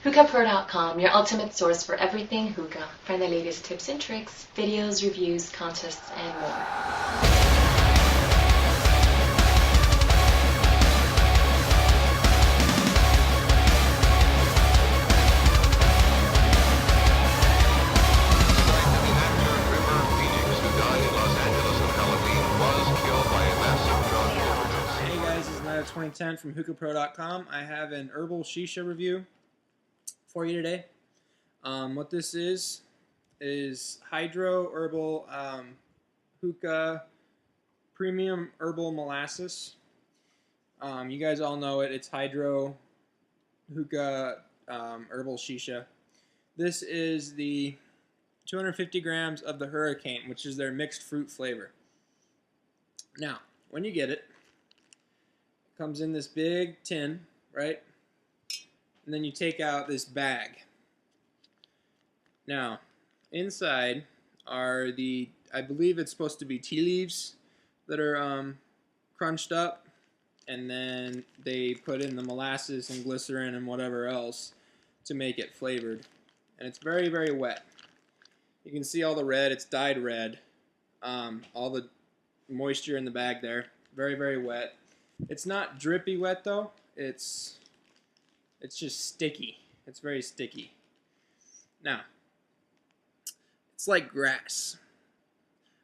Hookahpro.com, your ultimate source for everything hookah. Find the latest tips and tricks, videos, reviews, contests, and more. Hey guys, this is Night of 2010 from Hookahpro.com. I have an Herbal Shisha review for you today. What this is Hydro Herbal Hookah Premium Herbal Molasses. You guys all know it. It's Hydro Hookah Herbal Shisha. This is the 250 grams of the Hurricane, which is their mixed fruit flavor. Now, when you get it, comes in this big tin, right? And then you take out this bag. Now, inside are I believe it's supposed to be tea leaves that are crunched up, and then they put in the molasses and glycerin and whatever else to make it flavored. And it's very, very wet. You can see all the red, it's dyed red. All the moisture in the bag there, very, very wet. It's not drippy wet though. It's just sticky. It's very sticky. Now, it's like grass.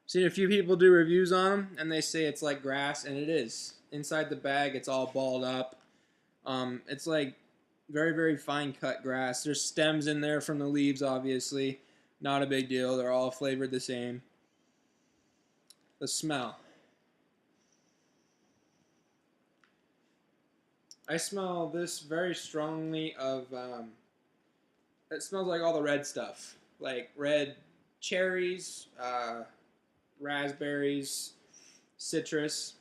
I've seen a few people do reviews on them, and they say it's like grass, and it is. Inside the bag, it's all balled up. It's like very, very fine cut grass. There's stems in there from the leaves, obviously. Not a big deal. They're all flavored the same. The smell. I smell this very strongly of, it smells like all the red stuff. Like red cherries, raspberries, citrus.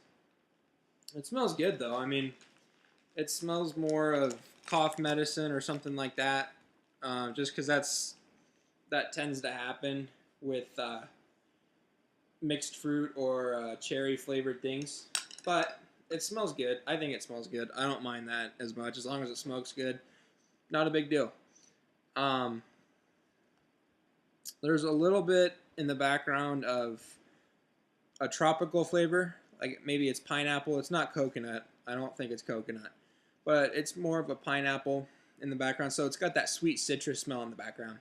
It smells good though. I mean, it smells more of cough medicine or something like that. Just because that tends to happen with mixed fruit or cherry flavored things. But it smells good. I think it smells good. I don't mind that as much as long as it smokes good. Not a big deal. There's a little bit in the background of a tropical flavor. Like maybe it's pineapple. It's not coconut. I don't think it's coconut. But it's more of a pineapple in the background. So it's got that sweet citrus smell in the background.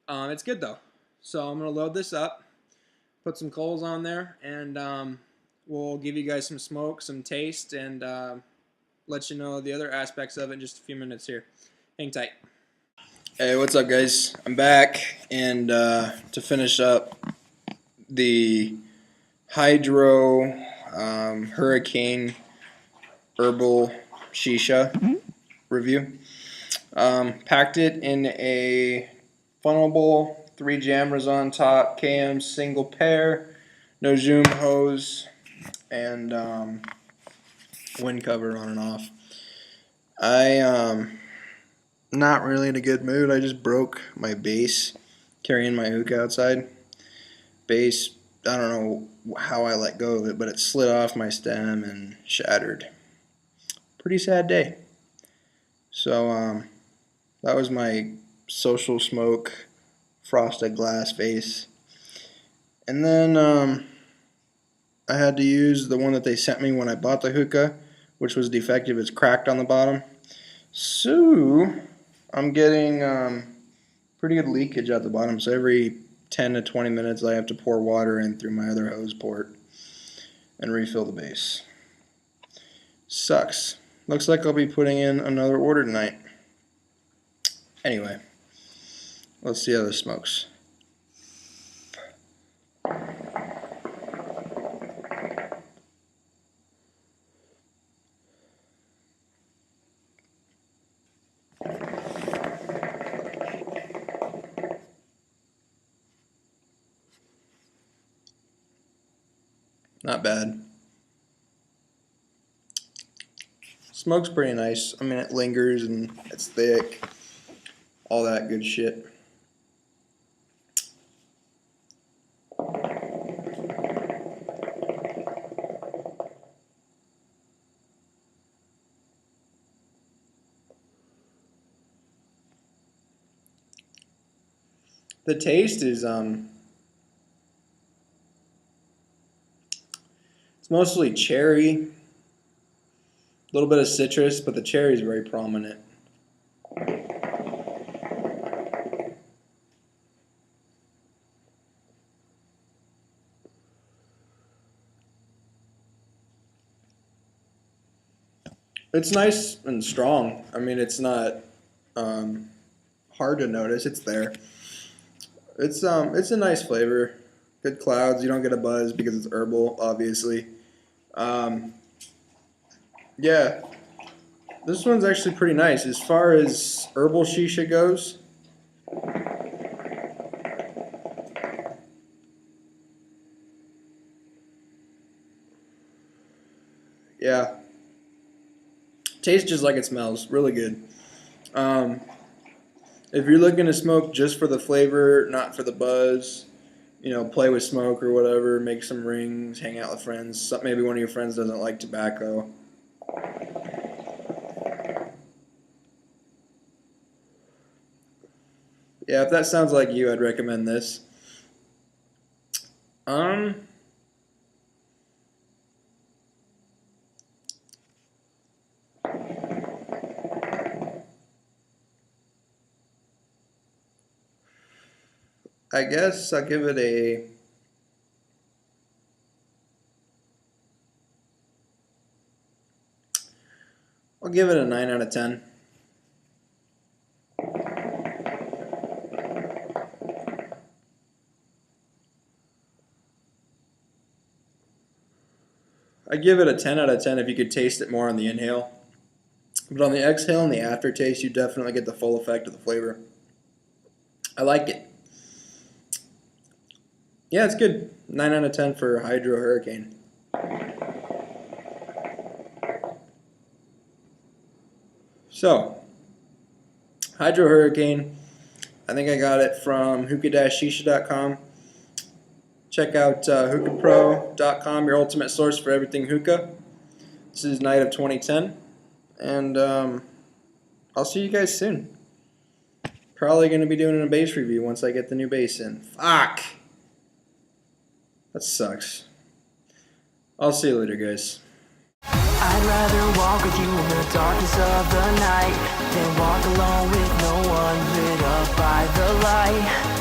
It's good though. So I'm going to load this up. Put some coals on there, and we'll give you guys some smoke, some taste, and let you know the other aspects of it in just a few minutes here. Hang tight. Hey, what's up guys? I'm back, and to finish up the Hydro Hurricane Herbal Shisha review. Packed it in a funnel bowl, 3 jammers on top, KM single pair, no zoom hose, and wind cover on and off. I not really in a good mood. I just broke my base carrying my hookah outside. Base, I don't know how I let go of it, but it slid off my stem and shattered. Pretty sad day. So that was my social smoke frosted glass vase. And then I had to use the one that they sent me when I bought the hookah, which was defective. It's cracked on the bottom. So I'm getting pretty good leakage at the bottom. So every 10 to 20 minutes I have to pour water in through my other hose port and refill the base. Sucks. Looks like I'll be putting in another order tonight. Anyway, let's see how this smokes. Not bad. Smoke's pretty nice. I mean, it lingers and it's thick. All that good shit. The taste is it's mostly cherry, a little bit of citrus, but the cherry is very prominent. It's nice and strong. I mean, it's not hard to notice. It's there. It's a nice flavor. Good clouds. You don't get a buzz because it's herbal, obviously. Yeah, this one's actually pretty nice as far as herbal shisha goes. Yeah, tastes just like it smells. Really good. If you're looking to smoke just for the flavor, not for the buzz, you know, play with smoke or whatever, make some rings, hang out with friends. Maybe one of your friends doesn't like tobacco. Yeah, if that sounds like you, I'd recommend this. I guess I'll give it a I'll give it a 9 out of 10. I give it a 10 out of 10 if you could taste it more on the inhale. But on the exhale and the aftertaste, you definitely get the full effect of the flavor. I like it. Yeah, it's good. 9 out of 10 for Hydro Hurricane. So, Hydro Hurricane, I think I got it from hookah-shisha.com. Check out Hookahpro.com, your ultimate source for everything hookah. This is night of 2010, and I'll see you guys soon. Probably going to be doing a bass review once I get the new bass in. Fuck! That sucks. I'll see you later, guys. I'd rather walk with you in the darkness of the night than walk alone with no one lit up by the light.